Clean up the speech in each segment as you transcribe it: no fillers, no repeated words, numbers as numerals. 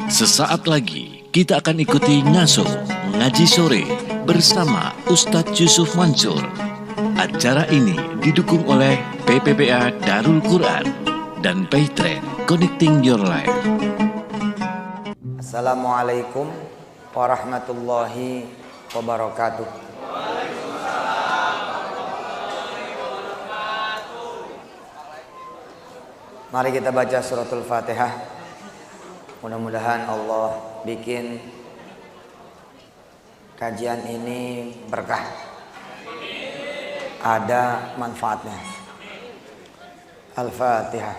Sesaat lagi kita akan ikuti ngaso ngaji sore bersama Ustadz Yusuf Mansur. Acara ini didukung oleh PPPA Darul Quran dan Paytrade Connecting Your Life. Assalamualaikum warahmatullahi wabarakatuh. Mari kita baca suratul Fatihah. Mudah-mudahan Allah bikin kajian ini berkah, ada manfaatnya. Al-Fatihah.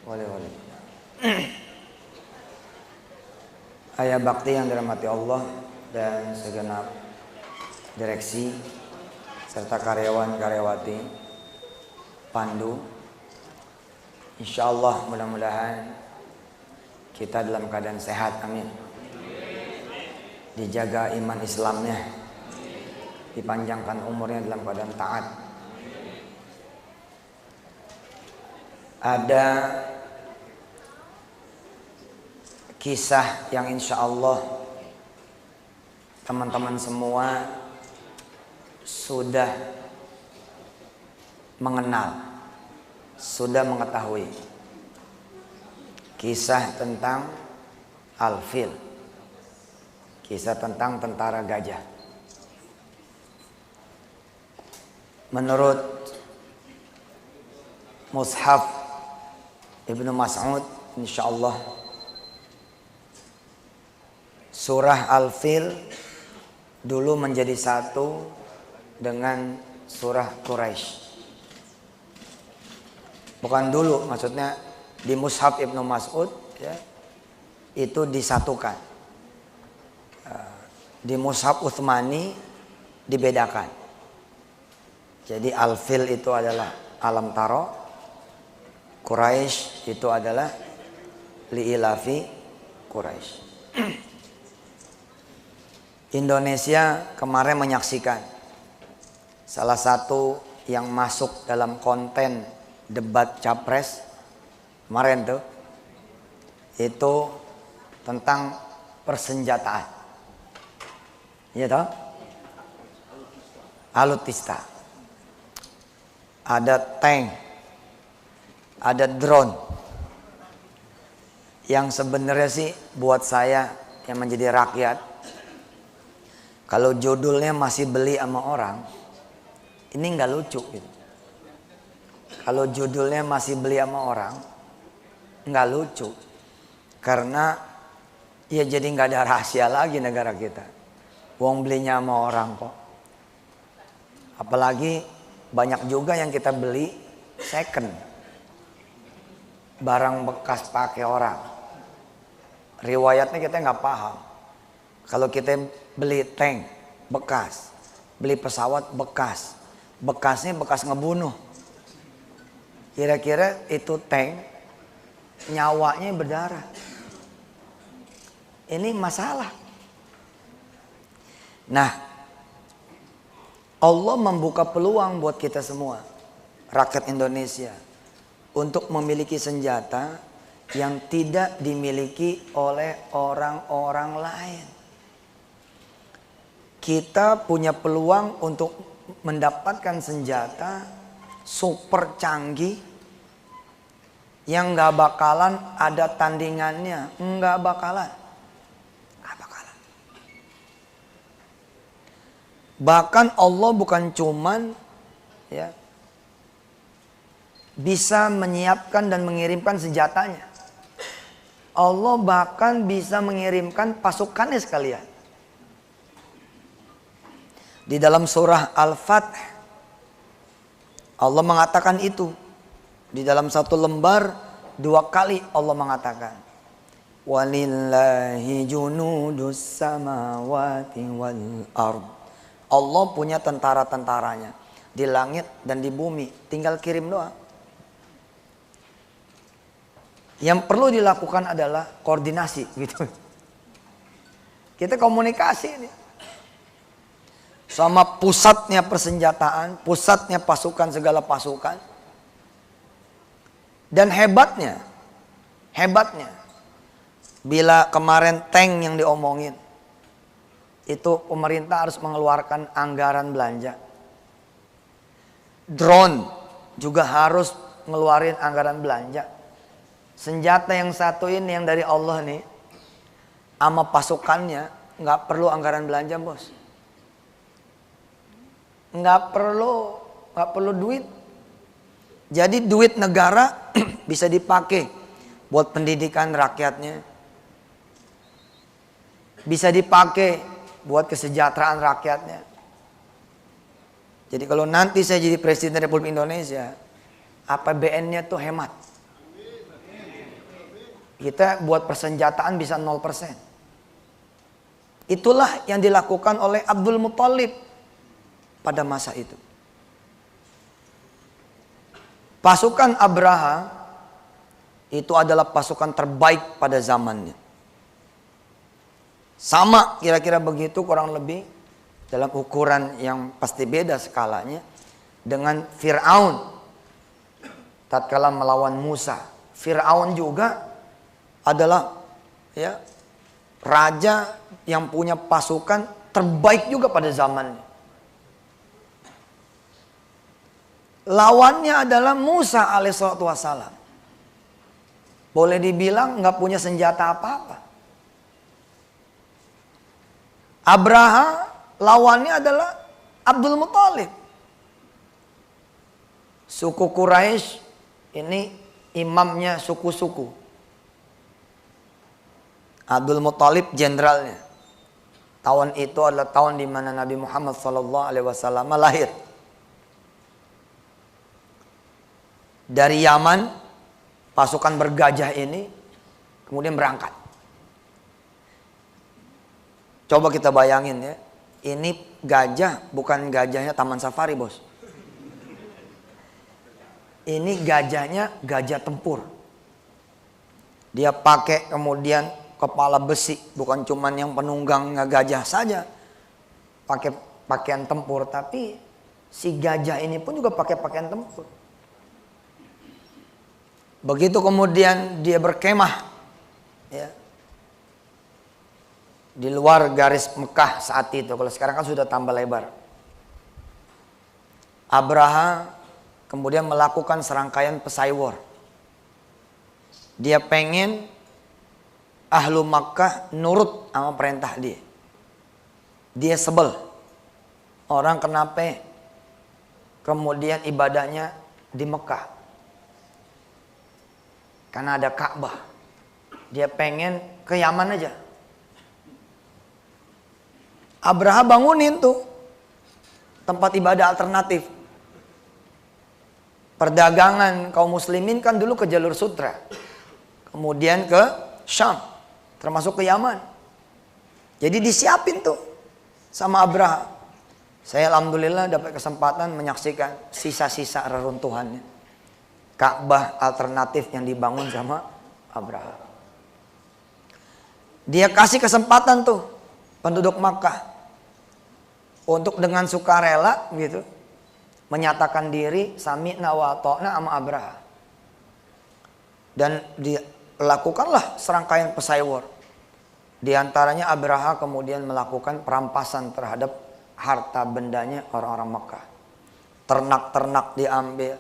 Boleh. Ayah bakti yang dirahmati Allah dan segenap direksi serta karyawan-karyawati Pandu. Insyaallah mudah-mudahan kita dalam keadaan sehat, amin. Dijaga iman Islamnya, dipanjangkan umurnya dalam keadaan taat. Ada kisah yang insya Allah teman-teman semua sudah mengenal, sudah mengetahui. Kisah tentang Al-Fil, kisah tentang tentara gajah. Menurut Mushaf Ibnu Mas'ud, insya Allah surah Al-Fil dulu menjadi satu dengan surah Quraisy. Bukan dulu, maksudnya di Mushaf Ibnu Mas'ud ya, itu disatukan. Di Mushaf Utsmani dibedakan. Jadi Al-Fil itu adalah Alam Taro, Quraisy itu adalah Li'ilafi Quraisy. Indonesia kemarin menyaksikan salah satu yang masuk dalam konten debat capres kemarin tuh, itu tentang persenjataan. Iya toh? Alutsista. Ada tank, ada drone. Yang sebenarnya sih buat saya yang menjadi rakyat, kalau judulnya masih beli sama orang, ini nggak lucu gitu. Kalau judulnya masih beli sama orang, nggak lucu. Karena ya jadi nggak ada rahasia lagi negara kita. Wong belinya sama orang kok. Apalagi banyak juga yang kita beli second. Barang bekas pakai orang. Riwayatnya kita nggak paham. Kalau kita beli tank bekas, beli pesawat bekas, bekasnya bekas ngebunuh. Kira-kira itu tank nyawanya berdarah. Ini masalah. Nah, Allah membuka peluang buat kita semua, rakyat Indonesia, untuk memiliki senjata yang tidak dimiliki oleh orang-orang lain. Kita punya peluang untuk mendapatkan senjata super canggih yang gak bakalan ada tandingannya. Gak bakalan. Bahkan Allah bukan cuman ya, bisa menyiapkan dan mengirimkan senjatanya. Allah bahkan bisa mengirimkan pasukannya sekalian. Di dalam surah Al-Fath Allah mengatakan itu. Di dalam satu lembar 2 kali Allah mengatakan, walillahi junudus samawati wal ard. Allah punya tentara-tentaranya di langit dan di bumi, tinggal kirim doang. Yang perlu dilakukan adalah koordinasi gitu. Kita komunikasi nih. Sama pusatnya persenjataan, pusatnya pasukan, segala pasukan. Dan hebatnya, bila kemarin tank yang diomongin, itu pemerintah harus mengeluarkan anggaran belanja. Drone juga harus ngeluarin anggaran belanja. Senjata yang satu ini yang dari Allah nih, sama pasukannya nggak perlu anggaran belanja, bos. Nggak perlu duit. Jadi duit negara bisa dipakai buat pendidikan rakyatnya, bisa dipakai buat kesejahteraan rakyatnya. Jadi kalau nanti saya jadi Presiden Republik Indonesia, APBN-nya tuh hemat. Kita buat persenjataan bisa 0%. Itulah yang dilakukan oleh Abdul Muthalib pada masa itu. Pasukan Abraha itu adalah pasukan terbaik pada zamannya. Sama kira-kira begitu kurang lebih dalam ukuran yang pasti beda skalanya dengan Fir'aun tatkala melawan Musa. Fir'aun juga adalah raja yang punya pasukan terbaik juga pada zamannya. Lawannya adalah Musa alaihissalatu wassalam. Boleh dibilang nggak punya senjata apa-apa. Abraha lawannya adalah Abdul Muthalib. Suku Quraisy ini imamnya suku-suku. Abdul Muthalib jenderalnya. Tahun itu adalah tahun di mana Nabi Muhammad SAW lahir. Dari Yaman, pasukan bergajah ini kemudian berangkat. Coba kita bayangin ya, ini gajah bukan gajahnya Taman Safari, bos. Ini gajahnya gajah tempur. Dia pakai kemudian kepala besi, bukan cuman yang penunggang gajah saja. Pakai pakaian tempur, tapi si gajah ini pun juga pakai pakaian tempur. Begitu kemudian dia berkemah ya, di luar garis Mekah saat itu. Kalau sekarang kan sudah tambah lebar. Abraha kemudian melakukan serangkaian pesaing. Dia pengen ahlu Makkah nurut sama perintah dia. Dia sebel. Orang kenapa kemudian ibadahnya di Mekah? Karena ada Ka'bah. Dia pengen ke Yaman aja. Abraha bangunin tuh tempat ibadah alternatif. Perdagangan kaum muslimin kan dulu ke jalur sutra. Kemudian ke Syam. Termasuk ke Yaman. Jadi disiapin tuh sama Abraha. Saya alhamdulillah dapat kesempatan menyaksikan sisa-sisa reruntuhannya. Ka'bah alternatif yang dibangun sama Abraha. Dia kasih kesempatan tuh penduduk Makkah untuk dengan sukarela gitu menyatakan diri sami'na wa ata'na sama Abraha. Dan dilakukanlah serangkaian pesaing. Di antaranya Abraha kemudian melakukan perampasan terhadap harta bendanya orang-orang Makkah. Ternak-ternak diambil,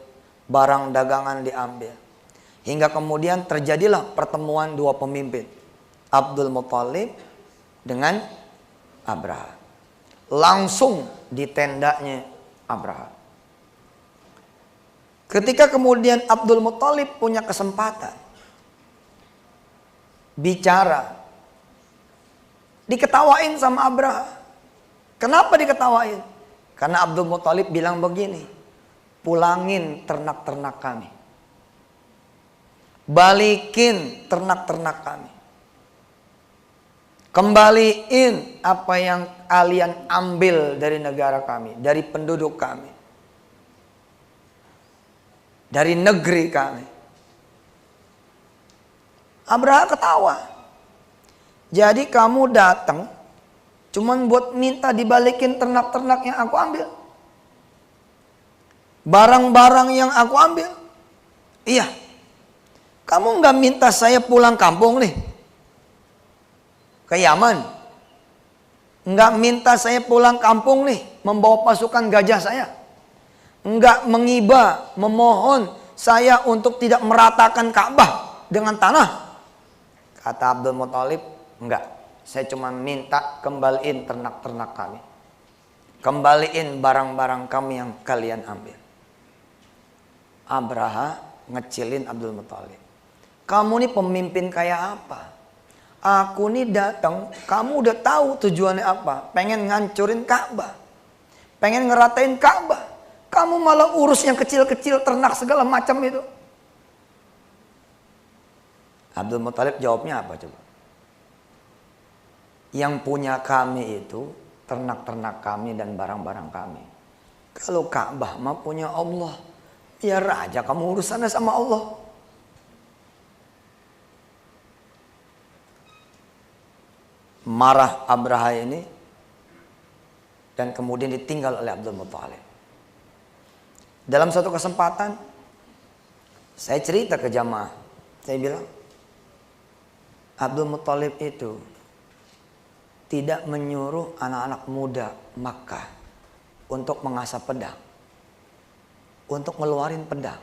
barang dagangan diambil. Hingga kemudian terjadilah pertemuan dua pemimpin, Abdul Muthalib dengan Abraha. Langsung di tendanya Abraha. Ketika kemudian Abdul Muthalib punya kesempatan bicara, diketawain sama Abraha. Kenapa diketawain? Karena Abdul Muthalib bilang begini, pulangin ternak-ternak kami. Balikin ternak-ternak kami. Kembaliin apa yang kalian ambil dari negara kami, dari penduduk kami, dari negeri kami. Abraha ketawa. Jadi kamu datang Cuman buat minta dibalikin ternak-ternak yang aku ambil. Barang-barang yang aku ambil. Iya. Kamu nggak minta saya pulang kampung nih. Ke Yaman. Nggak minta saya pulang kampung nih. Membawa pasukan gajah saya. Nggak mengiba, memohon saya untuk tidak meratakan Ka'bah dengan tanah. Kata Abdul Muthalib, enggak. Saya cuma minta kembaliin ternak-ternak kami. Kembaliin barang-barang kami yang kalian ambil. Abraha ngecilin Abdul Muthalib. Kamu nih pemimpin kayak apa? Aku nih datang, kamu udah tahu tujuannya apa? Pengen ngancurin Ka'bah. Pengen ngeratain Ka'bah. Kamu malah urus yang kecil-kecil, ternak segala macam itu. Abdul Muthalib jawabnya apa coba? Yang punya kami itu ternak-ternak kami dan barang-barang kami. Kalau Ka'bah mah punya Allah. Biar aja kamu urusannya sama Allah. Marah Abraha ini dan kemudian ditinggal oleh Abdul Muthalib. Dalam suatu kesempatan saya cerita ke jamaah. Saya bilang, Abdul Muthalib itu tidak menyuruh anak-anak muda Makkah untuk mengasah pedang, untuk ngeluarin pedang,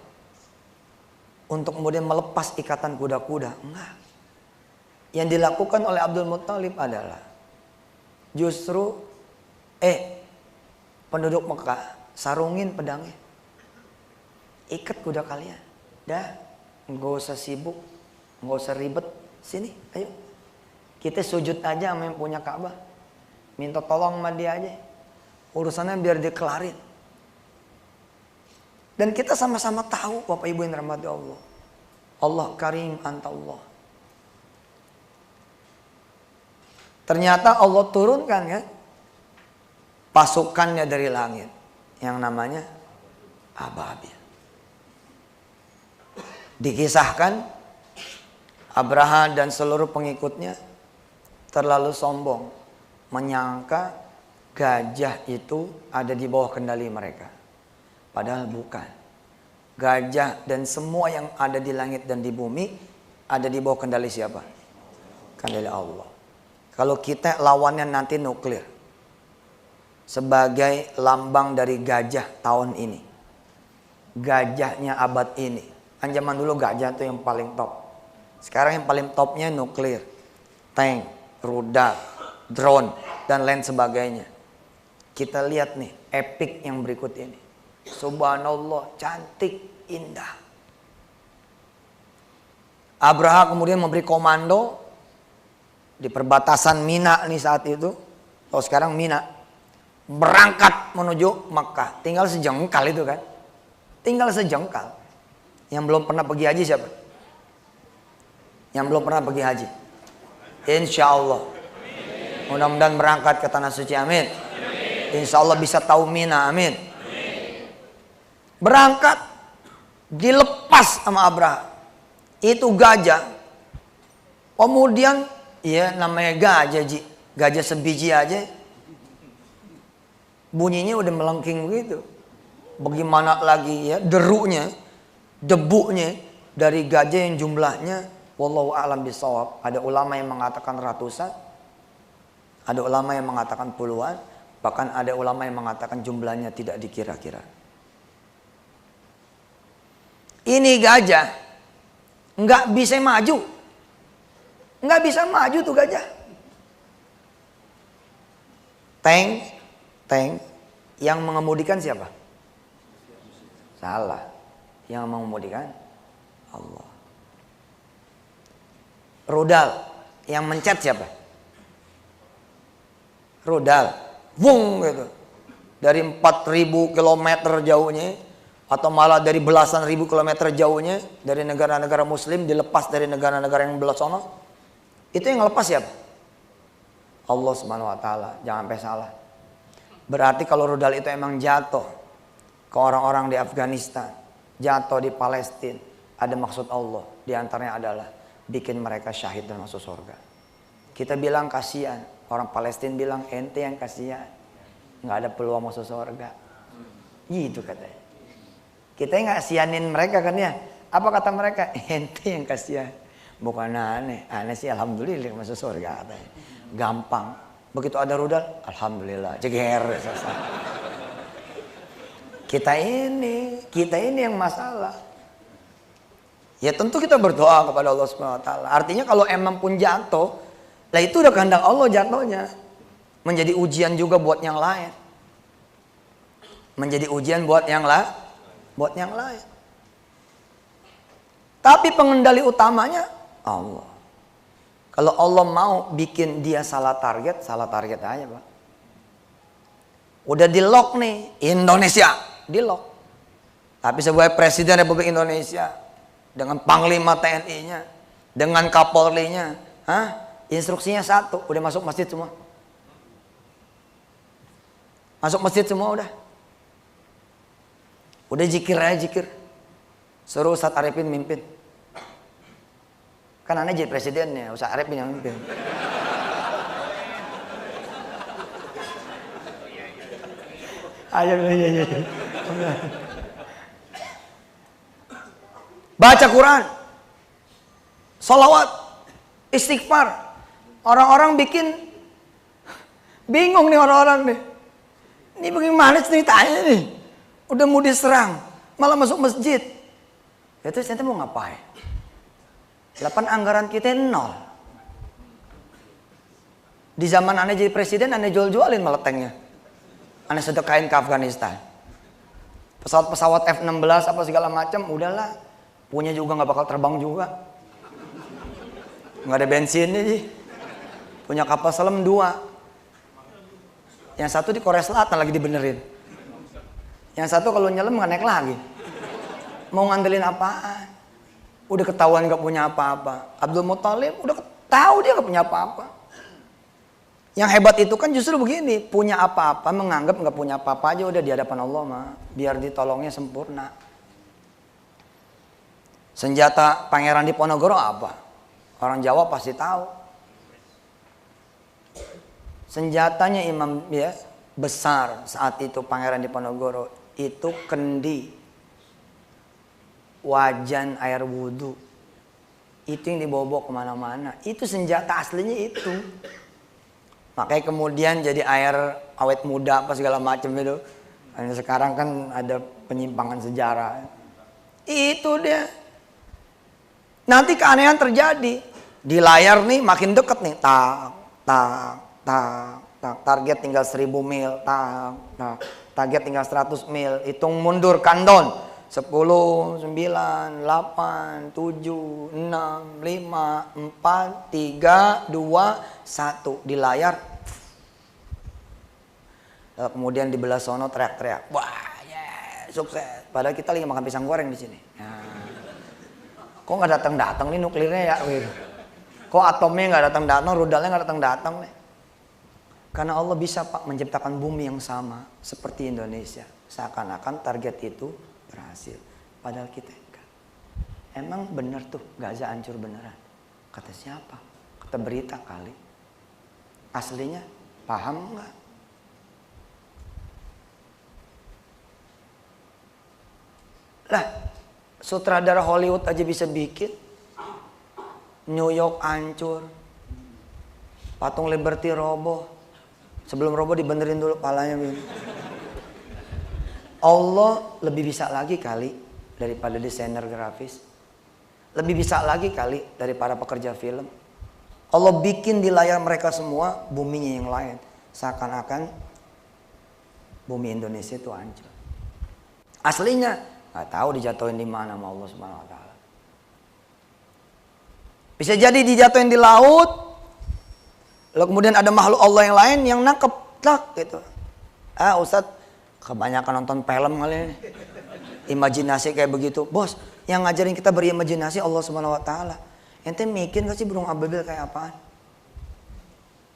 untuk kemudian melepas ikatan kuda-kuda. Enggak. Yang dilakukan oleh Abdul Muthalib adalah justru penduduk Mekah sarungin pedangnya, ikat kuda kalian, dah nggak usah sibuk, nggak usah ribet, sini ayo kita sujud aja sama yang punya Ka'bah, minta tolong sama dia aja, urusannya biar dia kelarin. Dan kita sama-sama tahu Bapak Ibu yang dirahmati Allah, Allah Karim anta Allah. Ternyata Allah turunkan kan pasukannya dari langit yang namanya Ababil. Dikisahkan Abraha dan seluruh pengikutnya terlalu sombong menyangka gajah itu ada di bawah kendali mereka. Padahal bukan. Gajah dan semua yang ada di langit dan di bumi ada di bawah kendali siapa? Kendali Allah. Kalau kita lawannya nanti nuklir sebagai lambang dari gajah tahun ini, gajahnya abad ini. Kan zaman dulu gajah itu yang paling top. Sekarang yang paling topnya nuklir, tank, rudal, drone, dan lain sebagainya. Kita lihat nih epic yang berikut ini. Subhanallah, cantik, indah. Abraha kemudian memberi komando di perbatasan Mina nih saat itu. Oh sekarang Mina. Berangkat menuju Makkah. Tinggal sejengkal itu kan. Tinggal sejengkal. Yang belum pernah pergi haji siapa? Yang belum pernah pergi haji. Insya Allah. Mudah-mudahan berangkat ke Tanah Suci, amin. Insya Allah bisa tahu Mina, amin. Berangkat. Dilepas sama Abraha. Itu gajah. Kemudian, ya namanya gajah, gajah sebiji aja. Bunyinya udah melengking begitu. Bagaimana lagi ya derunya, debunya dari gajah yang jumlahnya wallahu a'lam bishawab. Ada ulama yang mengatakan ratusan, ada ulama yang mengatakan puluhan, bahkan ada ulama yang mengatakan jumlahnya tidak dikira-kira. Ini gajah nggak bisa maju, nggak bisa maju tuh gajah. Tank yang mengemudikan siapa? Salah. Yang mengemudikan Allah. Rudal yang mencet siapa? Rudal. Wung gitu. Dari 4.000 kilometer jauhnya atau malah dari belasan ribu kilometer jauhnya dari negara-negara muslim dilepas dari negara-negara yang belah sono. Itu yang lepas siapa? Allah Subhanahu wa taala. Jangan sampai salah. Berarti kalau rudal itu emang jatuh ke orang-orang di Afghanistan, jatuh di Palestina, ada maksud Allah. Di antaranya adalah bikin mereka syahid dan masuk surga. Kita bilang kasihan, Orang Palestina bilang ente yang kasihan, nggak ada peluang masuk surga. Gitu katanya. Kita yang kasihanin mereka kan ya. Apa kata mereka? Ente yang kasihan. Bukan aneh. Aneh sih alhamdulillah masuk surga katanya. Gampang. Begitu ada rudal, alhamdulillah. Ceger. Selesai. Kita ini yang masalah. Ya tentu kita berdoa kepada Allah Subhanahu wa taala. Artinya kalau emang pun jatuh, lah itu udah kehendak Allah jatuhnya. Menjadi ujian juga buat yang lain. Menjadi ujian buat yang lain. Tapi pengendali utamanya Allah. Kalau Allah mau bikin dia salah target aja, Pak. Udah di lock nih, Indonesia di lock. Tapi sebagai Presiden Republik Indonesia dengan Panglima TNI-nya, dengan Kapolri-nya, instruksinya satu, udah masuk masjid semua. Masuk masjid semua udah. Udah zikir aja zikir. Suruh Ustadz Arifin mimpin. Kan aneh jadi presidennya, Ustadz Arifin yang mimpin. Ayo. Baca Quran. Sholawat. Istighfar. Orang-orang bikin bingung nih orang-orang nih. Ini bagaimana ceritanya nih? Udah mau diserang, malah masuk masjid. Ya terus nanti mau ngapain? 8 anggaran kita 0. Di zaman aneh jadi presiden, aneh jual-jualin malah tanknya. Aneh sedekahin ke Afghanistan. Pesawat-pesawat F-16 apa segala macam, udahlah. Punya juga nggak bakal terbang juga. Nggak ada bensinnya sih. Punya kapal selam 2. Yang satu di Korea Selatan lagi dibenerin. Yang satu kalau nyelam nggak naik lagi. Mau ngandelin apaan? Udah ketahuan nggak punya apa-apa. Abdul Muthalib udah tahu dia nggak punya apa-apa. Yang hebat itu kan justru begini, punya apa-apa menganggap nggak punya apa-apa aja udah di hadapan Allah mah, biar ditolongnya sempurna. Senjata Pangeran Diponegoro apa? Orang Jawa pasti tahu. Senjatanya Imam ya besar saat itu Pangeran Diponegoro itu kendi, wajan air wudhu, itu yang dibawa kemana-mana. Itu senjata aslinya itu. Makanya kemudian jadi air awet muda apa segala macam itu. Sekarang kan ada penyimpangan sejarah. Itu dia. Nanti keanehan terjadi di layar nih makin deket nih, target tinggal 1000 mil, target tinggal 100 mil, hitung mundur countdown 10, 9, 8, 7, 6, 5, 4, 3, 2, 1 di layar. Lalu kemudian di belah sono teriak-teriak, wah yeah, sukses. Padahal kita lagi makan pisang goreng di sini. Kok nggak datang-datang nih nuklirnya ya? Kok atomnya nggak datang-datang, rudalnya nggak datang-datang nih? Karena Allah bisa Pak menciptakan bumi yang sama seperti Indonesia. Seakan-akan target itu berhasil. Padahal kita enggak. Emang bener tuh Gaza hancur beneran? Kata siapa? Kata berita kali. Aslinya paham nggak? Lah, sutradara Hollywood aja bisa bikin. New York hancur. Patung Liberty roboh. Sebelum roboh dibenerin dulu palanya. Allah lebih bisa lagi kali daripada desainer grafis. Lebih bisa lagi kali daripada pekerja film. Allah bikin di layar mereka semua buminya yang lain. Seakan-akan bumi Indonesia itu hancur. Aslinya nggak tahu dijatuhin di mana sama Allah Subhanahu wa taala. Bisa jadi dijatuhin di laut. Lalu kemudian ada makhluk Allah yang lain yang nangkep gitu. Ustadz kebanyakan nonton film kali ini. Imajinasi kayak begitu. Bos, yang ngajarin kita berimajinasi Allah Subhanahu wa taala. Ente mikir gak sih burung ababil kayak apaan?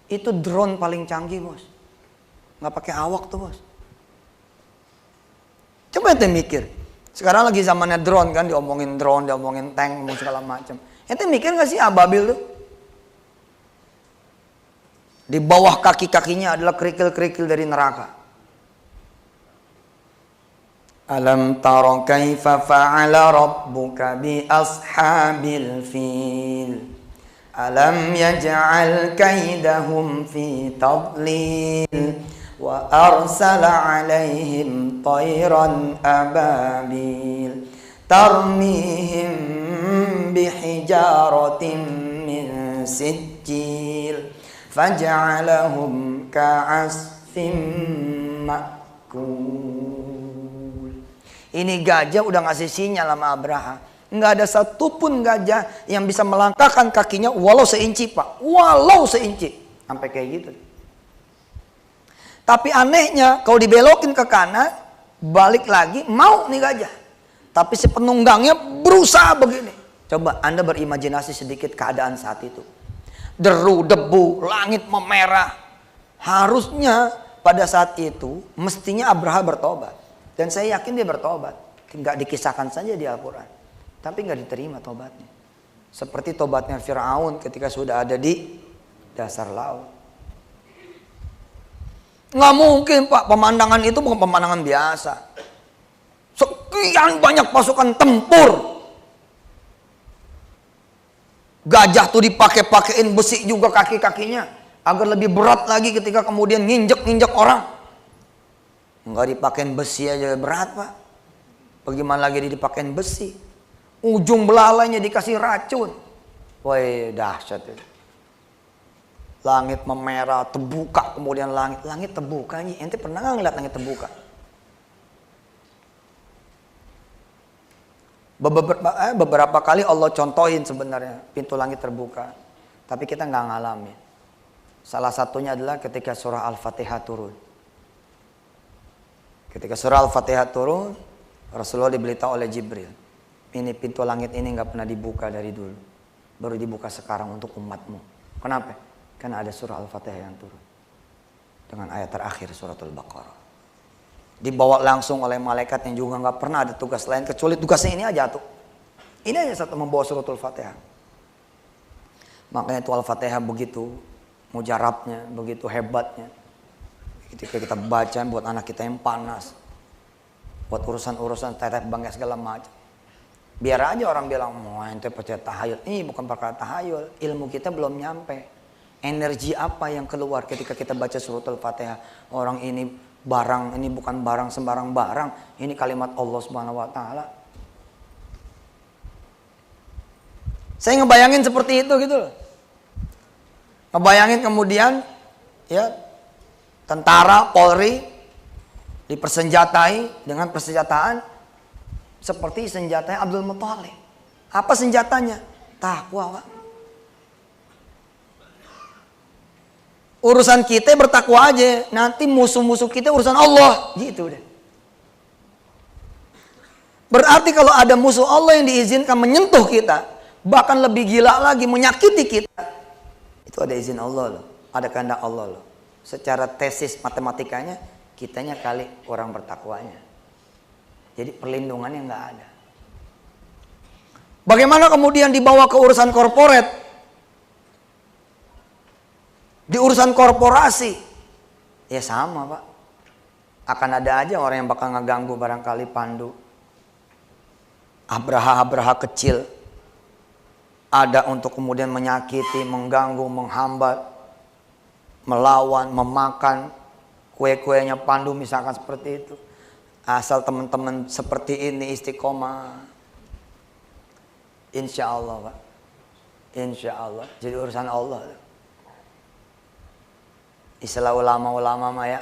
Itu drone paling canggih, Bos. Nggak pakai awak tuh, Bos. Coba ente mikir. Sekarang lagi zamannya drone kan, diomongin drone, diomongin tank, ngomong segala macam. Ente mikir gak sih ababil tuh? Di bawah kaki-kakinya adalah kerikil-kerikil dari neraka. Alam tara kaifa fa'ala rabbuka bi ashabil fil. Alam yaj'al kaidahum fi tadlil wa arsala 'alaihim tayran ababil tarmihim bihijaratin min sijil faj'alahum ka'asfim ma'kul. Ini gajah udah ngasih sinyal sama Abraha. Nggak ada satupun gajah yang bisa melangkahkan kakinya walau seinci, Pak. Walau seinci. Sampai kayak gitu. Tapi anehnya kalau dibelokin ke kanan, balik lagi mau nih gajah. Tapi si penunggangnya berusaha begini. Coba Anda berimajinasi sedikit keadaan saat itu. Deru, debu, langit memerah. Harusnya pada saat itu mestinya Abraha bertobat. Dan saya yakin dia bertobat. Nggak dikisahkan saja di Al-Quran. Tapi nggak diterima tobatnya. Seperti tobatnya Fir'aun ketika sudah ada di dasar laut. Nggak mungkin, Pak, pemandangan itu bukan pemandangan biasa. Sekian banyak pasukan tempur. Gajah tuh dipakai-pakein besi juga kaki-kakinya agar lebih berat lagi ketika kemudian nginjek-nginjek orang. Nggak dipakein besi aja berat, Pak. Bagaimana lagi dipakein besi? Ujung belalainya dikasih racun. Woi, dahsyat itu. Langit memerah, terbuka kemudian langit. Langit terbuka. Ente pernah nggak ngeliat langit terbuka? Beberapa kali Allah contohin sebenarnya pintu langit terbuka. Tapi kita nggak ngalamin. Salah satunya adalah ketika surah Al-Fatihah turun. Ketika surah Al-Fatihah turun, Rasulullah diberitahu oleh Jibril. Ini pintu langit ini nggak pernah dibuka dari dulu. Baru dibuka sekarang untuk umatmu. Kenapa? Karena ada surah Al-Fatihah yang turun. Dengan ayat terakhir suratul Baqarah. Dibawa langsung oleh malaikat yang juga nggak pernah ada tugas lain. Kecuali tugasnya ini aja tuh. Ini aja satu membawa suratul Fatihah. Makanya itu Al-Fatihah begitu mujarabnya, begitu hebatnya. Ketika kita baca buat anak kita yang panas. Buat urusan-urusan teteh bangga segala macam. Biar aja orang bilang, mau ente percaya tahayul. Ini bukan perkara tahayul. Ilmu kita belum nyampe. Energi apa yang keluar ketika kita baca suratul Fatihah. Orang ini barang, ini bukan barang sembarang barang. Ini kalimat Allah Subhanahu wa Ta'ala. Saya ngebayangin seperti itu gitu loh. Ngebayangin kemudian ya tentara, Polri dipersenjatai dengan persenjataan seperti senjatanya Abdul Muthalib. Apa senjatanya? Takwa, Pak. Urusan kita bertakwa aja. Nanti musuh-musuh kita urusan Allah. Gitu deh. Berarti kalau ada musuh Allah yang diizinkan menyentuh kita, bahkan lebih gila lagi menyakiti kita, itu ada izin Allah loh. Ada kehendak Allah loh. Secara tesis matematikanya, kitanya kali orang bertakwanya. Jadi perlindungannya nggak ada. Bagaimana kemudian dibawa ke urusan korporat? Di urusan korporasi, ya sama, Pak. Akan ada aja orang yang bakal ngeganggu barangkali Pandu. Abraha kecil. Ada untuk kemudian menyakiti, mengganggu, menghambat, melawan, memakan kue-kuenya Pandu misalkan seperti itu. Asal teman-teman seperti ini istiqomah. Insya Allah, Pak. Insya Allah. Jadi urusan Allah. Istilah ulama-ulama mah ya.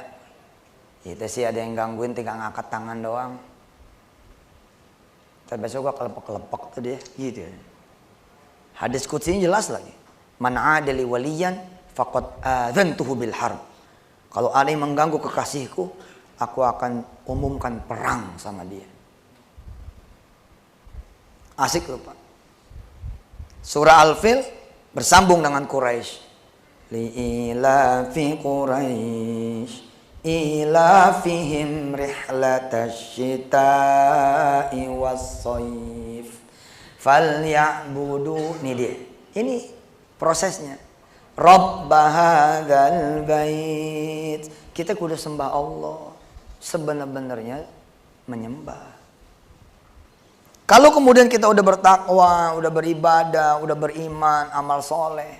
Itu sih ada yang gangguin tinggal ngangkat tangan doang. Tapi besok gua kelepek-kelepek tuh dia. Gitu ya. Hadis qudsi jelas lagi. Man adali waliyan faqad adzantuhu bil harb. Kalau ada yang mengganggu kekasihku, aku akan umumkan perang sama dia. Asik loh, Pak. Surah Al-Fil bersambung dengan Quraisy. Li'ilafi Quraisy ilafihim rihlatash shita'i was-shayf falyabudu. Ini dia. Ini prosesnya. Rabb hadzal bait. Kita kudu sembah Allah sebenar-benarnya menyembah. Kalau kemudian kita udah bertakwa, udah beribadah, udah beriman, amal soleh,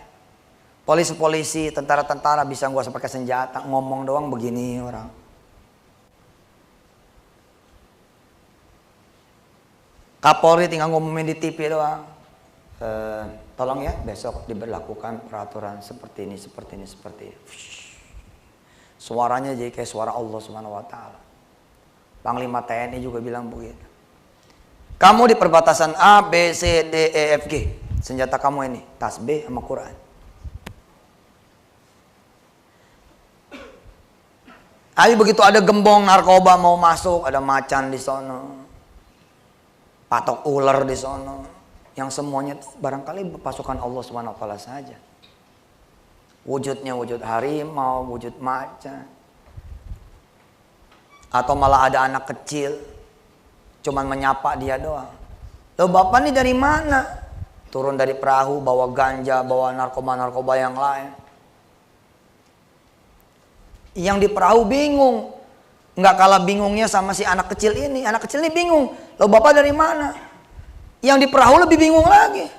polisi-polisi, tentara-tentara bisa gak usah pakai senjata, ngomong doang begini orang. Kapolri tinggal ngomongin di TV doang. Tolong ya besok diberlakukan peraturan seperti ini, seperti ini, seperti ini. Suaranya jadi kayak suara Allah Subhanahu wa taala. Panglima TNI juga bilang begitu. Kamu di perbatasan A, B, C, D, E, F, G. Senjata kamu ini, tasbih sama Quran. Tapi begitu ada gembong narkoba mau masuk, ada macan di sono, patok ular di sono, yang semuanya barangkali pasukan Allah Subhanahu wa taala saja. Wujudnya wujud harimau, wujud macan. Atau malah ada anak kecil, cuman menyapa dia doang. Loh bapak nih dari mana? Turun dari perahu, bawa ganja, bawa narkoba-narkoba yang lain. Yang di perahu bingung. Nggak kalah bingungnya sama si anak kecil ini. Anak kecil ini bingung. Loh bapak dari mana? Yang di perahu lebih bingung lagi.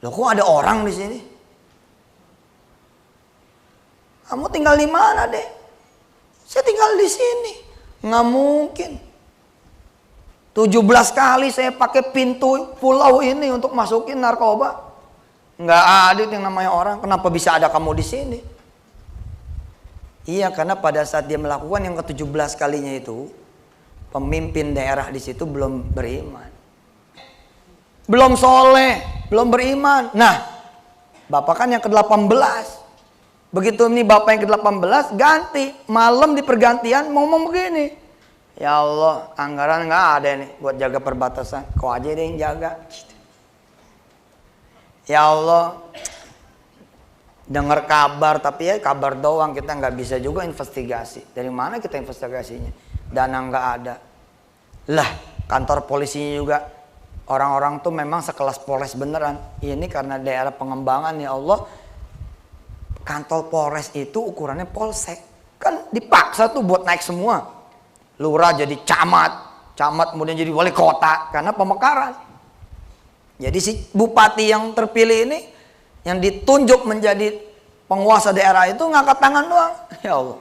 Loh kok ada orang di sini? Kamu tinggal di mana deh? Saya tinggal di sini. Nggak mungkin. 17 kali saya pakai pintu pulau ini untuk masukin narkoba. Nggak ada yang namanya orang. Kenapa bisa ada kamu di sini? Iya, karena pada saat dia melakukan yang ke-17 kalinya itu, pemimpin daerah di situ belum beriman. Belum soleh, belum beriman. Nah, bapak kan yang ke-18. Begitu ini bapak yang ke-18 ganti. Malam di pergantian ngomong begini. Ya Allah, anggaran nggak ada nih buat jaga perbatasan. Kau aja deh yang jaga. Ya Allah, dengar kabar tapi ya kabar doang, kita nggak bisa juga investigasi. Dari mana kita investigasinya? Dana nggak ada. Lah, kantor polisinya juga orang-orang tuh memang sekelas Polres beneran. Ini karena daerah pengembangan ya Allah. Kantor Polres itu ukurannya polsek. Kan dipaksa tuh buat naik semua. Lurah jadi camat, camat kemudian jadi wali kota karena pemekaran. Jadi si bupati yang terpilih ini, yang ditunjuk menjadi penguasa daerah itu ngangkat tangan doang. Ya Allah,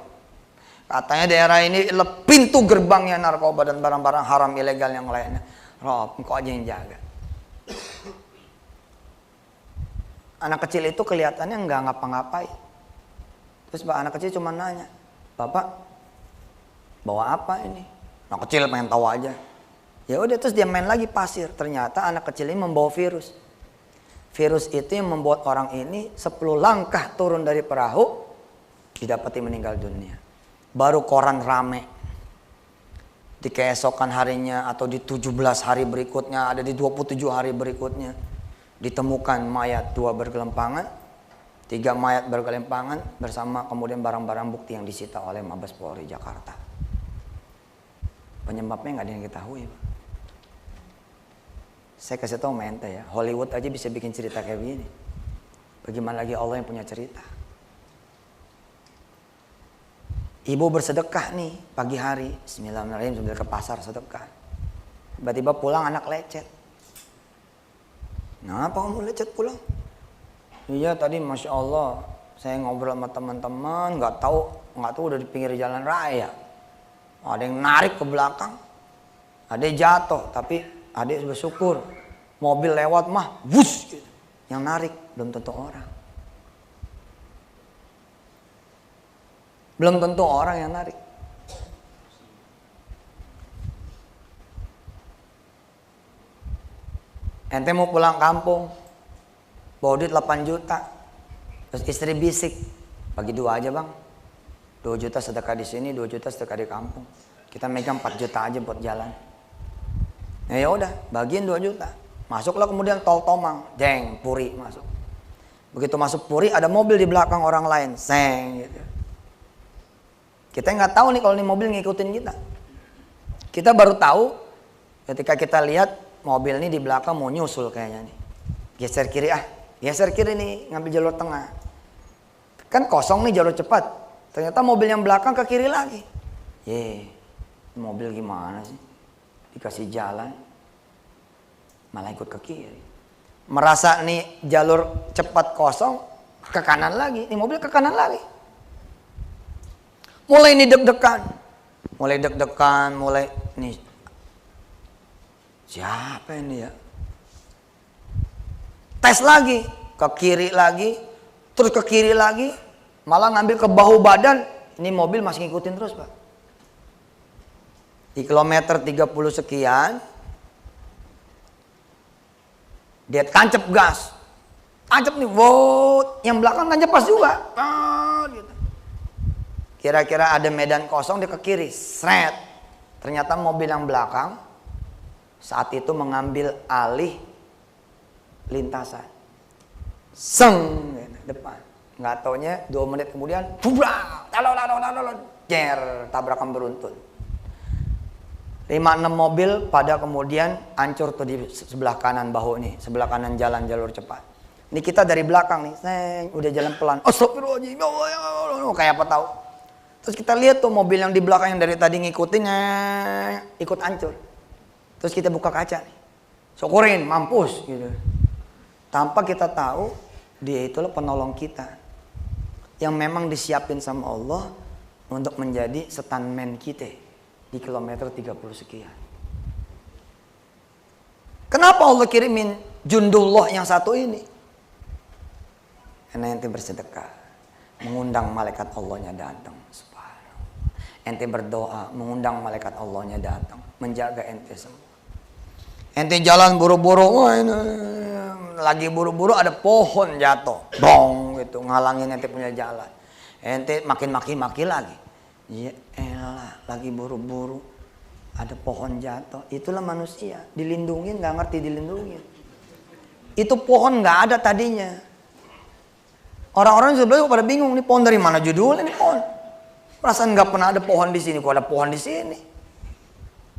katanya daerah ini pintu gerbangnya narkoba dan barang-barang haram ilegal yang lainnya. Rob, engkau aja yang jaga. Anak kecil itu kelihatannya nggak ngapa-ngapain. Terus anak kecil cuma nanya, Bapak bawa apa ini? Anak kecil pengen tahu aja. Ya udah, terus dia main lagi pasir. Ternyata anak kecil ini membawa virus. Virus itu yang membuat orang ini 10 langkah turun dari perahu didapati meninggal dunia. Baru koran rame. Di keesokan harinya atau di 17 hari berikutnya, ada di 27 hari berikutnya, ditemukan mayat 2 bergelimpangan, 3 mayat bergelimpangan bersama kemudian barang-barang bukti yang disita oleh Mabes Polri Jakarta. Penyebabnya nggak ada yang ketahui, Pak. Saya kasih tahu mente ya, Hollywood aja bisa bikin cerita kayak begini. Bagaimana lagi Allah yang punya cerita? Ibu bersedekah nih pagi hari, Bismillahirrahmanirrahim, sambil ke pasar sedekah. Tiba-tiba pulang anak lecet. Kenapa kamu lecet pulang? Iya tadi Masya Allah, saya ngobrol sama teman-teman, nggak tahu udah di pinggir jalan raya. Ada yang narik ke belakang, ada yang jatuh, tapi ada yang bersyukur. Mobil lewat mah, wus, gitu. Yang narik belum tentu orang. Belum tentu orang yang narik. Ente mau pulang kampung, bawa duit 8 juta, terus istri bisik, bagi 2 aja bang. 2 juta sedekah di sini, 2 juta sedekah di kampung. Kita megang 4 juta aja buat jalan. Ya udah, bagiin 2 juta. Masuklah kemudian tol Tomang, jeng, Puri masuk. Begitu masuk Puri ada mobil di belakang orang lain, seng gitu. Kita nggak tahu nih kalau nih mobil ngikutin kita. Kita baru tahu ketika kita lihat mobil ini di belakang mau nyusul kayaknya nih. Geser kiri geser kiri nih, ngambil jalur tengah. Kan kosong nih jalur cepat. Ternyata mobil yang belakang ke kiri lagi. Mobil gimana sih? Dikasih jalan, malah ikut ke kiri. Merasa nih jalur cepat kosong, ke kanan lagi. Nih mobil ke kanan lagi. Mulai nih deg-degan. Mulai nih. Siapa ini ya? Tes lagi, ke kiri lagi, terus ke kiri lagi, malah ngambil ke bahu badan. Ini mobil masih ngikutin terus, Pak. Di kilometer 30 sekian, dia tancap gas. Tancap nih, wow, yang belakang tancap pas juga. Gitu. Kira-kira ada medan kosong, dia ke kiri, sret. Ternyata mobil yang belakang saat itu mengambil alih lintasan. Depan. Nggak taunya 2 menit kemudian, bubrak, tabrakan beruntun. 5-6 mobil pada kemudian hancur tuh di sebelah kanan bahu nih, sebelah kanan jalan jalur cepat. Ini kita dari belakang nih, udah jalan pelan. Astagfirullahaladzim, kayak apa tahu. Terus kita lihat tuh mobil yang di belakang yang dari tadi ngikutin, ikut hancur. Terus kita buka kaca nih, syukurin, mampus gitu. Tanpa kita tahu dia itulah penolong kita, yang memang disiapin sama Allah untuk menjadi stuntman kita di kilometer 30 sekian. Kenapa Allah kirimin jundullah yang satu ini? Karena ente bersedekah, mengundang malaikat Allahnya datang. Ente berdoa, mengundang malaikat Allahnya datang, menjaga ente semua. Ente jalan buru-buru, lagi buru-buru ada pohon jatuh, bong gitu, ngalangin ente punya jalan. Ente makin maki-maki lagi. Ya elah, lagi buru-buru ada pohon jatuh. Itulah manusia, dilindungin nggak ngerti dilindungin. Itu pohon nggak ada tadinya. Orang-orang sebelah pada bingung, nih pohon dari mana judulnya nih pohon? Perasaan nggak pernah ada pohon di sini, kok ada pohon di sini.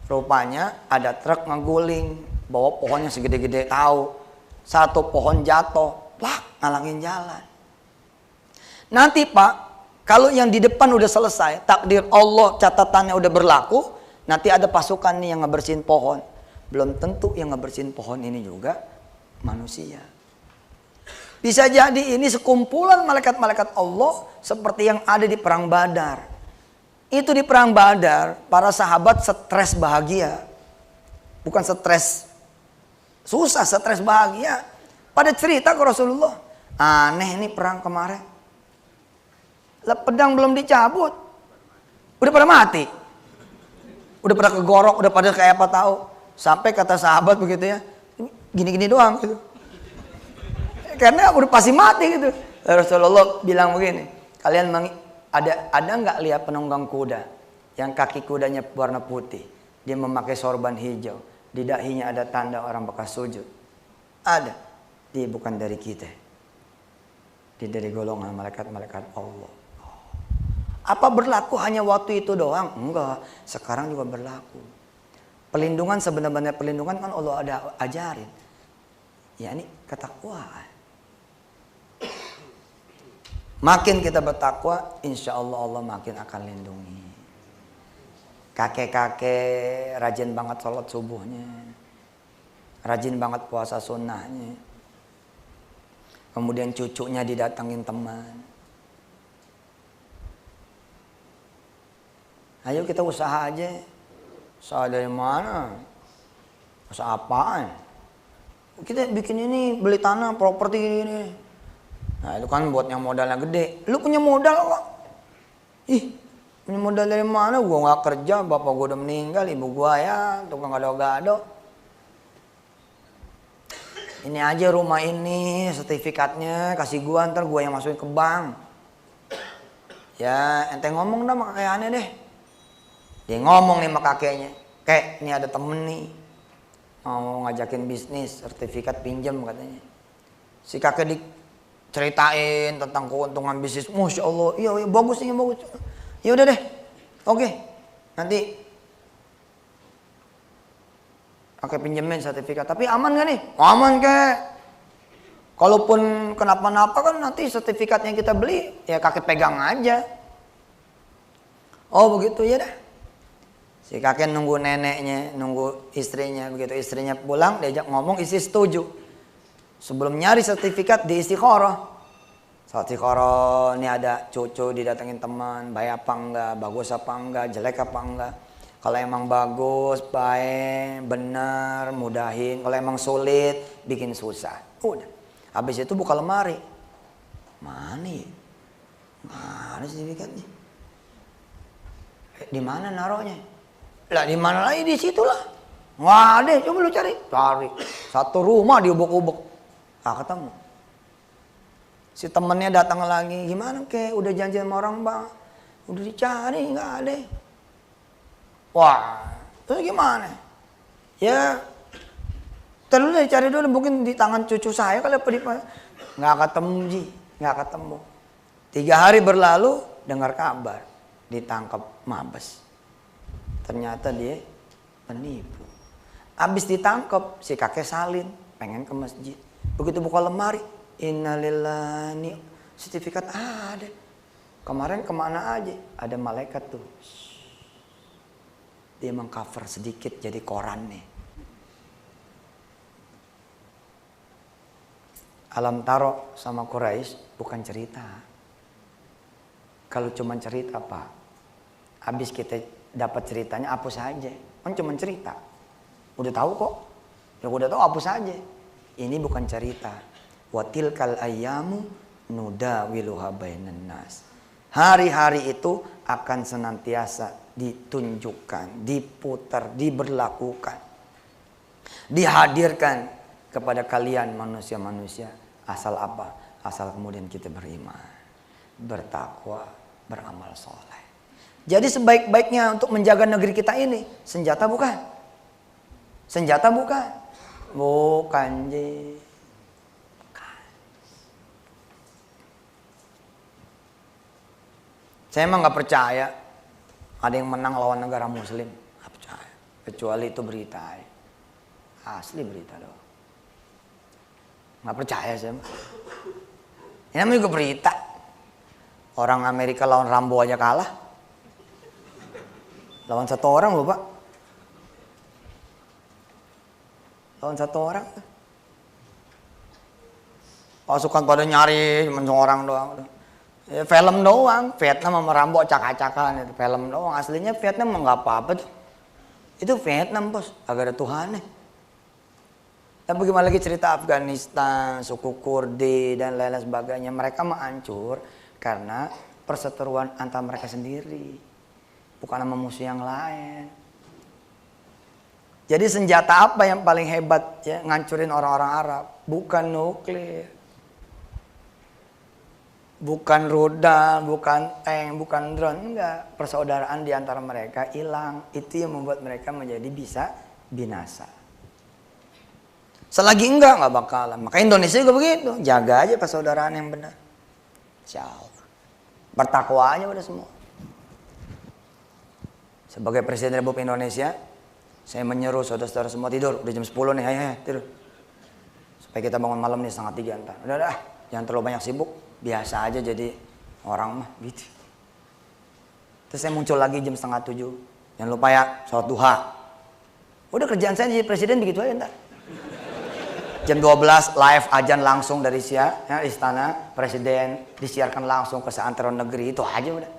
Rupanya ada truk ngeguling, bawa pohon yang segede-gede tahu. Satu pohon jatuh, ngalangin jalan. Nanti Pak, kalau yang di depan udah selesai, takdir Allah catatannya udah berlaku, nanti ada pasukan nih yang ngebersihin pohon. Belum tentu yang ngebersihin pohon ini juga manusia. Bisa jadi ini sekumpulan malaikat-malaikat Allah seperti yang ada di perang Badar. Itu di perang Badar, para sahabat stres bahagia. Bukan stres susah, stres bahagia. Pada cerita ke Rasulullah, aneh nih perang kemarin. Pedang belum dicabut, udah pada mati. Udah pada kegorok, udah pada kayak apa tahu. Sampai kata sahabat begitu ya, gini-gini doang gitu. Karena udah pasti mati gitu. Rasulullah bilang begini, kalian ada nggak lihat penunggang kuda yang kaki kudanya warna putih, dia memakai sorban hijau, di dahinya ada tanda orang bekas sujud? Ada. Dia bukan dari kita, dia dari golongan malaikat-malaikat Allah. Apa berlaku hanya waktu itu doang? Enggak, sekarang juga berlaku. Pelindungan, sebenarnya pelindungan kan Allah ada ajarin, ya ini ketakwaan. Makin kita bertakwa, insya Allah Allah makin akan lindungi. Kakek-kakek rajin banget sholat subuhnya, rajin banget puasa sunnahnya. Kemudian cucunya didatangin teman. Ayo kita usaha aja. Usaha dari mana? Usaha apaan? Kita bikin ini, beli tanah, properti ini. Nah itu kan buat yang modalnya gede. Lu punya modal kok? Ih, punya modal dari mana? Gua nggak kerja, bapak gua udah meninggal, ibu gua ya tukang gado-gado. Ini aja rumah ini, sertifikatnya kasih gua, ntar gua yang masukin ke bank. Ya ente ngomong dah sama kakek aneh deh. Dia ngomong nih sama kakeknya, kek ini ada temen nih mau ngajakin bisnis, sertifikat pinjam katanya. Si kakek diceritain tentang keuntungan bisnis. Masya Allah, iya bagus nih, bagus. Ya udah deh, oke. Nanti pakai pinjemin sertifikat. Tapi aman gak nih? Aman kek. Kalaupun kenapa-napa kan nanti sertifikatnya kita beli, ya kakek pegang aja. Oh begitu ya dah. Si kakek nunggu neneknya, nunggu istrinya. Begitu istrinya pulang, diajak ngomong, istri setuju. Sebelum nyari sertifikat di istikharah. Saat istikharah, ini ada cucu didatengin teman, baik apa enggak, bagus apa enggak, jelek apa enggak. Kalau emang bagus, baik, benar, mudahin. Kalau emang sulit, bikin susah. Udah. Habis itu buka lemari. Mana ya? Mana sertifikatnya? Di mana naruhnya? Lah di mana lagi, di situ lah. Wah deh, coba lu cari. Cari. Satu rumah diubek-ubek. Ah ketemu. Si temennya datang lagi. Gimana kek? Udah janji sama orang bang. Udah dicari, nggak ada. Wah, terus gimana? Ya, terus cari dulu, mungkin di tangan cucu saya kali apa di mana? Nggak ketemu Ji, nggak ketemu. 3 hari berlalu, dengar kabar ditangkap Mabes. Ternyata dia penipu. Abis ditangkap, si kakek salin, pengen ke masjid. Begitu buka lemari, innalillahi, sertifikat ada. Kemarin kemana aja? Ada malaikat tuh. Dia mengcover sedikit jadi koran nih. Alam Taro sama Quraisy bukan cerita. Kalau cuma cerita Pak, habis kita dapat ceritanya hapus aja. Kan cuma cerita. Udah tahu kok. Ya udah tahu hapus aja. Ini bukan cerita. Wa tilkal ayyamu nudawiluha bainan nas. Hari-hari itu akan senantiasa ditunjukkan, diputar, diberlakukan, dihadirkan kepada kalian manusia-manusia. Asal apa? Asal kemudian kita beriman, bertakwa, beramal soleh. Jadi sebaik-baiknya untuk menjaga negeri kita ini, senjata bukan? Senjata bukan? Bukan, Ji. Bukan. Saya emang gak percaya ada yang menang lawan negara muslim. Gak percaya. Kecuali itu berita. Asli berita doang. Gak percaya saya. Ini namanya juga berita. Orang Amerika lawan Rambo aja kalah. Lawan 1 orang loh Pak. Lawan 1 orang. Pasukan pada nyari cuma 1 orang doang. Ya, film doang. Vietnam sama Rambo acak-acakan itu. Film doang. Aslinya Vietnam mah gak apa-apa tuh. Itu Vietnam bos. Agak ada Tuhannya. Dan bagaimana lagi cerita Afghanistan, suku Kurdi dan lain-lain sebagainya. Mereka mah hancur karena perseteruan antara mereka sendiri. Bukan sama musuh yang lain. Jadi senjata apa yang paling hebat ya ngancurin orang-orang Arab? Bukan nuklir. Bukan rudal, bukan tank, bukan drone. Enggak. Persaudaraan di antara mereka hilang. Itu yang membuat mereka menjadi bisa binasa. Selagi enggak bakalan. Maka Indonesia juga begitu. Jaga aja persaudaraan yang benar. Insyaallah. Bertakwa aja udah semua. Sebagai Presiden Republik Indonesia, saya menyeru saudara-saudara semua tidur. Udah jam 10 nih, ayo tidur. Supaya kita bangun malam nih 2:30 ntar. Udah, jangan terlalu banyak sibuk. Biasa aja jadi orang mah gitu. Terus saya muncul lagi jam 6:30. Jangan lupa ya, sholat duha. Udah kerjaan saya jadi presiden begitu aja ntar. Jam 12 live ajan langsung dari istana presiden, disiarkan langsung ke seantero negeri. Itu aja udah.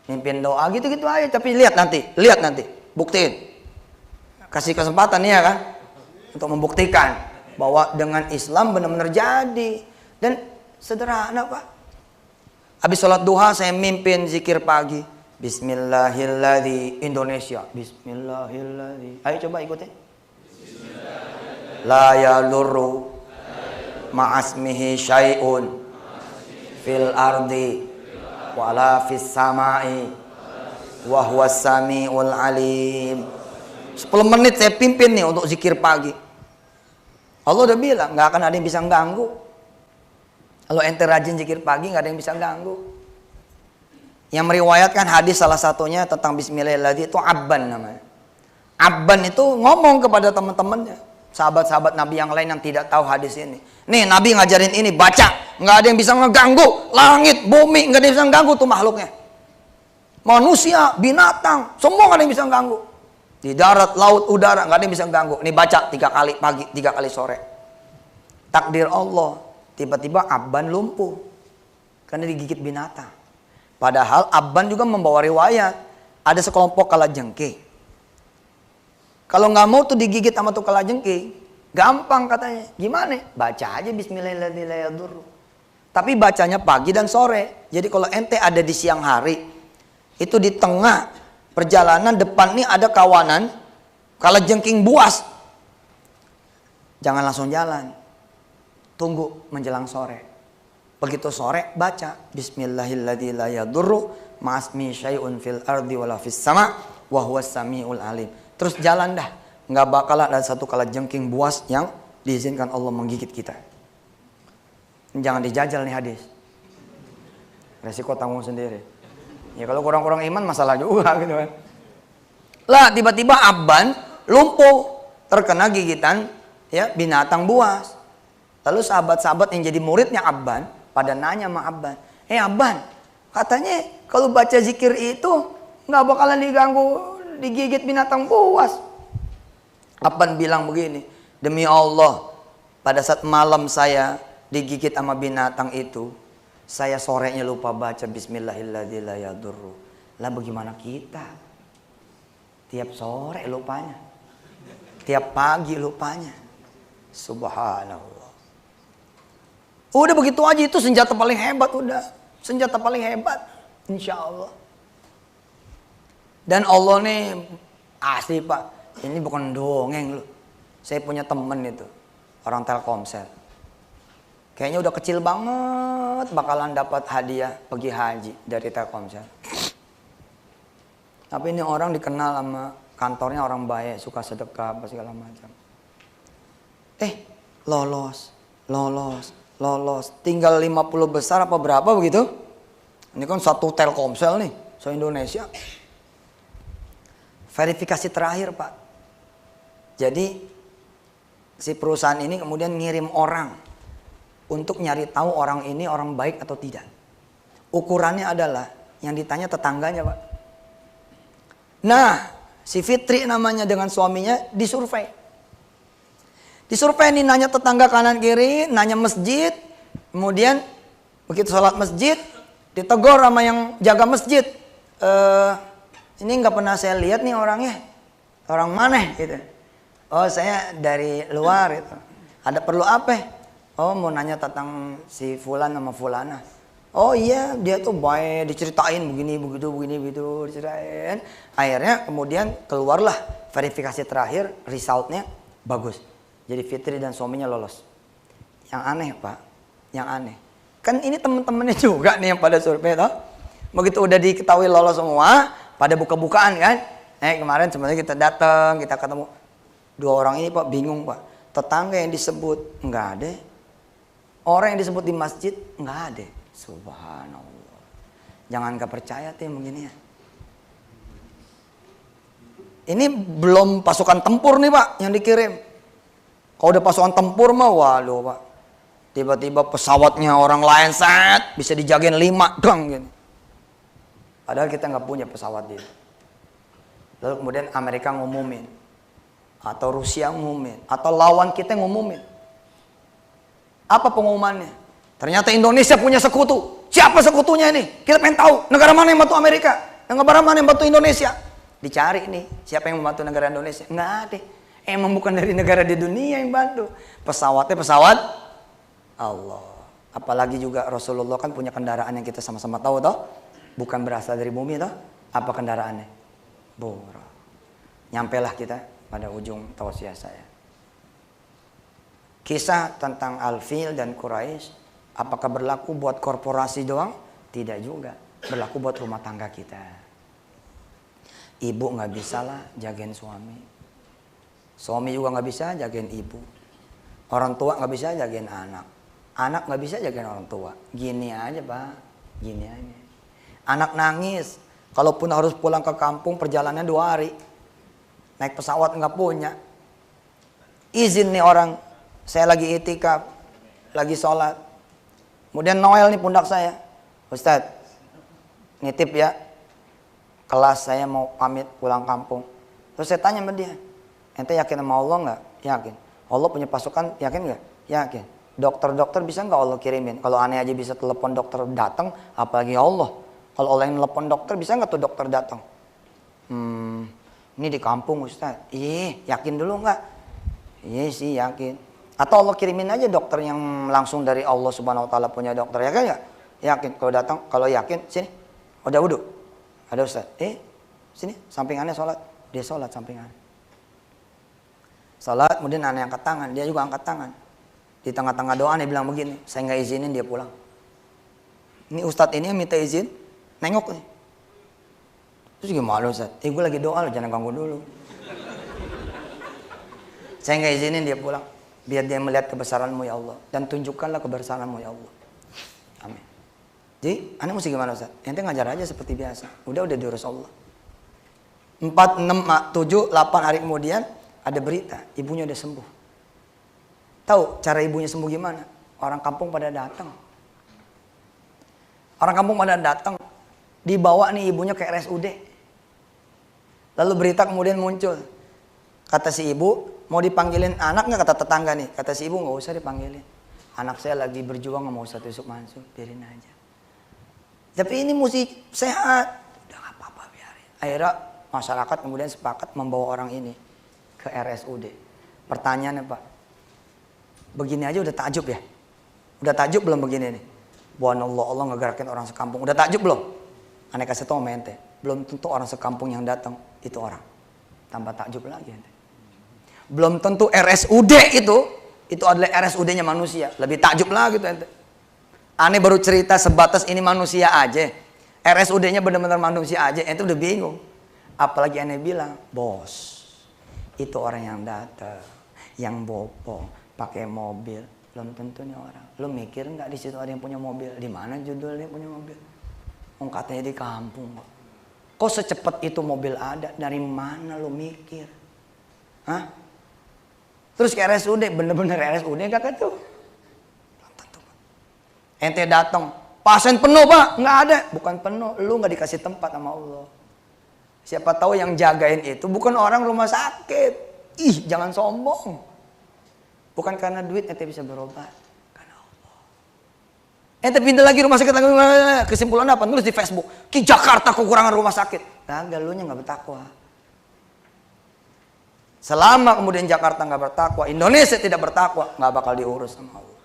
Mimpin doa gitu-gitu aja. Tapi lihat nanti, buktiin. Kasih kesempatan ya kan untuk membuktikan bahwa dengan Islam benar-benar jadi. Dan sederhana Pak. Habis sholat duha saya mimpin zikir pagi. Bismillahilladzi Indonesia. Bismillahilladzi. Ayo coba ikutin. La yalurru ma'asmihi syai'un fil ardi wala fis samai wa huwas samiul alim. 10 menit saya pimpin nih untuk zikir pagi. Allah udah bilang gak akan ada yang bisa ganggu. Kalau ente rajin zikir pagi gak ada yang bisa ganggu. Yang meriwayatkan hadis salah satunya tentang bismillahirrahmanirrahim itu Abban namanya. Abban itu ngomong kepada teman-temannya, sahabat-sahabat Nabi yang lain yang tidak tahu hadis ini. Nih Nabi ngajarin ini, baca. Nggak ada yang bisa ngeganggu. Langit, bumi, nggak ada yang bisa ngeganggu tuh makhluknya. Manusia, binatang, semua nggak ada yang bisa ngeganggu. Di darat, laut, udara, nggak ada yang bisa ngeganggu. Nih baca 3 kali pagi, 3 kali sore. Takdir Allah, tiba-tiba Abban lumpuh. Karena digigit binatang. Padahal Abban juga membawa riwayat. Ada sekelompok kalajengking. Kalau nggak mau tuh digigit sama tuh kalajengking, gampang katanya. Gimana? Baca aja bismillahirrahmanirrahim. Tapi bacanya pagi dan sore. Jadi kalau ente ada di siang hari, itu di tengah perjalanan depan nih ada kawanan kalajengking buas. Jangan langsung jalan. Tunggu menjelang sore. Begitu sore baca bismillahirrahmanirrahim. Ma'asmi syai'un fil ardi wala fis sama wa huwas samiul alim. Terus jalan dah. Nggak bakal ada satu kalajengking buas yang diizinkan Allah menggigit kita. Jangan dijajal nih hadis. Resiko tanggung sendiri. Ya kalau kurang-kurang iman masalah juga gitu kan. Lah tiba-tiba Abban lumpuh terkena gigitan ya binatang buas. Lalu sahabat-sahabat yang jadi muridnya Abban pada nanya sama Abban, Abban, katanya kalau baca zikir itu nggak bakalan digigit binatang buas. Abban bilang begini, demi Allah, pada saat malam saya digigit sama binatang itu, saya sorenya lupa baca bismillahirrahmanirrahim. Lah bagaimana kita? Tiap sore lupanya, tiap pagi lupanya. Subhanallah. Udah begitu aja, itu senjata paling hebat udah. Senjata paling hebat. Insya Allah. Dan Allah nih asli Pak. Ini bukan dongeng loh. Saya punya temen itu. Orang Telkomsel. Kayaknya udah kecil banget bakalan dapat hadiah pergi haji dari Telkomsel. Tapi ini orang dikenal sama kantornya orang baik. Suka sedekah apa segala macam. Lolos. Tinggal 50 besar apa berapa begitu? Ini kan satu Telkomsel nih, se-Indonesia. Verifikasi terakhir Pak. Jadi si perusahaan ini kemudian ngirim orang untuk nyari tahu orang ini orang baik atau tidak. Ukurannya adalah yang ditanya tetangganya Pak. Nah, si Fitri namanya dengan suaminya disurvei. Disurvei nih, nanya tetangga kanan kiri, nanya masjid. Kemudian begitu sholat masjid, ditegur sama yang jaga masjid. Ini nggak pernah saya lihat nih orangnya. Orang mana gitu. Oh saya dari luar gitu. Ada perlu apa? Oh mau nanya tentang si Fulan sama Fulana. Oh iya dia tuh baik, diceritain begini begitu diceritain. Akhirnya kemudian keluarlah verifikasi terakhir, resultnya bagus. Jadi Fitri dan suaminya lolos. Yang aneh Pak, yang aneh. Kan ini teman-temannya juga nih yang pada survei toh. Begitu udah diketahui lolos semua, pada buka-bukaan kan. Kemarin sebenarnya kita datang, kita ketemu. 2 orang ini Pak bingung Pak. Tetangga yang disebut nggak ada. Orang yang disebut di masjid nggak ada. Subhanallah. Jangan gak percaya tuh yang begini ya. Ini belum pasukan tempur nih Pak yang dikirim. Kalau udah pasukan tempur mah waduh Pak. Tiba-tiba pesawatnya orang lain bisa dijagain 5 dong gitu. Padahal kita nggak punya pesawat itu. Lalu kemudian Amerika ngumumin. Atau Rusia ngumumin. Atau lawan kita ngumumin. Apa pengumumannya? Ternyata Indonesia punya sekutu. Siapa sekutunya ini? Kita pengen tahu. Negara mana yang bantu Amerika? Negara mana yang bantu Indonesia? Dicari nih. Siapa yang membantu negara Indonesia? Nggak ada. Emang bukan dari negara di dunia yang bantu. Pesawatnya pesawat Allah. Apalagi juga Rasulullah kan punya kendaraan yang kita sama-sama tahu toh. Bukan berasal dari bumi toh. Apa kendaraannya? Buruk. Nyampelah kita pada ujung tausiah saya. Kisah tentang Al-Fil dan Quraisy, apakah berlaku buat korporasi doang? Tidak juga. Berlaku buat rumah tangga kita. Ibu nggak bisa lah jagain suami. Suami juga nggak bisa jagain ibu. Orang tua nggak bisa jagain anak. Anak nggak bisa jagain orang tua. Gini aja Pak, gini aja. Anak nangis, kalaupun harus pulang ke kampung perjalanannya 2 hari. Naik pesawat nggak punya. izin nih orang, saya lagi itikaf, lagi sholat. Kemudian Noel nih pundak saya, Ustadz, nitip ya, kelas saya mau pamit pulang kampung. Terus saya tanya sama dia, ente yakin sama Allah nggak? Yakin. Allah punya pasukan, yakin nggak? Yakin. Dokter-dokter bisa nggak Allah kirimin? Kalau aneh aja bisa telepon dokter datang, apalagi Allah. Kalau Allah yang telepon dokter, bisa nggak tuh dokter datang? Ini di kampung Ustaz. Iya, yakin dulu nggak? Iya sih yakin. Atau Allah kirimin aja dokter yang langsung dari Allah Subhanahu Wa Taala punya dokter, yakin nggak? Yakin. Kalau datang, kalau yakin, sini. Udah wudhu. Ada Ustaz. Sini, sampingannya sholat. Dia sholat sampingan. Sholat, kemudian aneh angkat tangan. Dia juga angkat tangan. Di tengah-tengah doa dia bilang begini, saya nggak izinin dia pulang. Ini Ustadz ini yang minta izin, nengok nih. Terus gimana Ustadz? Gue lagi doa loh, jangan ganggu dulu. Saya nggak izinin dia pulang. Biar dia melihat kebesaranmu ya Allah. Dan tunjukkanlah kebesaranmu ya Allah. Amin. Jadi, aneh mesti gimana Ustadz? Ente ngajar aja seperti biasa. Udah diurus Allah. 4, 6, 7, 8 hari kemudian ada berita, ibunya udah sembuh. Tahu cara ibunya sembuh gimana? Orang kampung pada datang. Orang kampung pada datang, dibawa nih ibunya ke RSUD. Lalu berita kemudian muncul. Kata si ibu, mau dipanggilin anak nggak, kata tetangga nih. Kata si ibu, nggak usah dipanggilin. Anak saya lagi berjuang sama Ustadz Yusuf Mansur, biarin aja. Tapi ini mesti sehat. Udah nggak apa-apa, biarin. Akhirnya masyarakat kemudian sepakat membawa orang ini ke RSUD. Pertanyaannya Pak, begini aja udah takjub ya? Udah takjub belum begini nih? Subhanallah, Allah ngegerakin orang sekampung. Udah takjub belum? Aneh kasih tau sama ente, belum tentu orang sekampung yang datang itu orang. Tambah takjub lagi ente. Belum tentu RSUD itu adalah RSUD-nya manusia. Lebih takjub lagi tuh ente. Aneh baru cerita sebatas ini manusia aja. RSUD-nya benar-benar manusia aja, ente udah bingung. Apalagi aneh bilang, bos, itu orang yang datang, yang bopong, pakai mobil, belum tentu nih orang. Lu mikir nggak di situ ada yang punya mobil? Di mana judulnya punya mobil? Katanya di kampung. Kok secepat itu mobil ada? Dari mana lu mikir? Hah? Terus ke RSUD, bener-bener RSUD kagak tuh? Belum tentu. Ente datang, pasien penuh Pak? Nggak ada. Bukan penuh, lu nggak dikasih tempat sama Allah. Siapa tahu yang jagain itu bukan orang rumah sakit. Ih, jangan sombong. Bukan karena duit ente bisa berobat, karena Allah. Ente pindah lagi rumah sakit lagi, kesimpulan apa? Nulis di Facebook, Ki Jakarta kekurangan rumah sakit. Kagak, lu nya nggak bertakwa. Selama kemudian Jakarta nggak bertakwa, Indonesia tidak bertakwa, nggak bakal diurus sama Allah.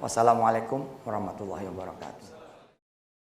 Wassalamualaikum warahmatullahi wabarakatuh.